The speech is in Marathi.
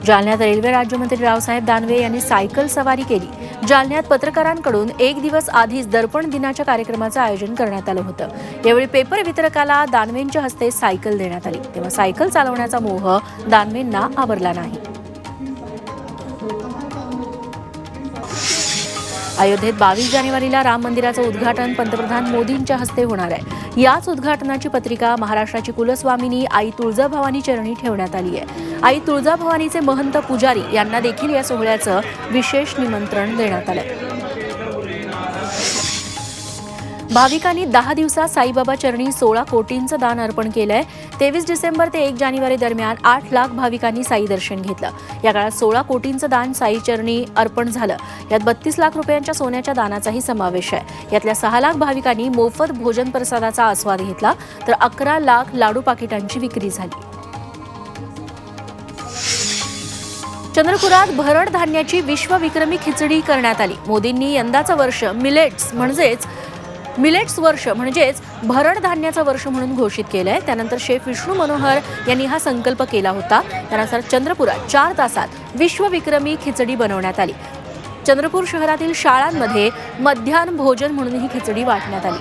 जालन्यात रेल्वे राज्यमंत्री रावसाहेब दानवे यांनी सायकल सवारी केली। जालन्यात पत्रकारांकडून एक दिवस आधीच दर्पण दिनाच्या कार्यक्रमाचं आयोजन करण्यात आलं होतं। यावेळी पेपर वितरकाला दानवेंच्या हस्ते सायकल देण्यात आली, तेव्हा सायकल चालवण्याचा मोह दानवेंना आवरला नाही। अयोध्येत 22 जानेवारीला राम मंदिराचं उद्घाटन पंतप्रधान मोदींच्या हस्ते होणार आहे। याच उद्घाटनाची पत्रिका महाराष्ट्राची कुलस्वामिनी आई तुळजाभवानी चरणी ठेवण्यात आली आहे। आई तुळजाभवानीचे महंत पुजारी यांना देखील या सोहळ्याचं विशेष निमंत्रण देण्यात आलंय। भाविकांनी 10 दिवसात साईबाबा चरणी 16 कोटींचं दान अर्पण केलंय। 23 डिसेंबर ते 1 जानेवारी दरम्यान 8 लाख भाविकांनी साई दर्शन घेतलं। या काळात 16 कोटींचं दान साई चरणी अर्पण झालं। यात 32 लाख रुपयांच्या सोन्याच्या दानाचाही समावेश आहे। यातल्या 6 लाख भाविकांनी मोफत भोजन प्रसादाचा आस्वाद घेतला, तर 11 लाख लाडू पाकिटांची विक्री झाली। चंद्रपुरात भरड धान्याची विश्वविक्रमी खिचडी करण्यात आली। मोदींनी यंदाचं वर्ष मिलेट्स वर्ष म्हणजेच भरड धान्याचं वर्ष म्हणून घोषित केलंय। त्यानंतर शेफ विष्णू मनोहर यांनी हा संकल्प केला होता। त्यानुसार चंद्रपुरात 4 तासात विश्वविक्रमी खिचडी बनवण्यात आली। चंद्रपूर शहरातील शाळांमध्ये मध्याह्न भोजन म्हणून ही खिचडी वाटण्यात आली।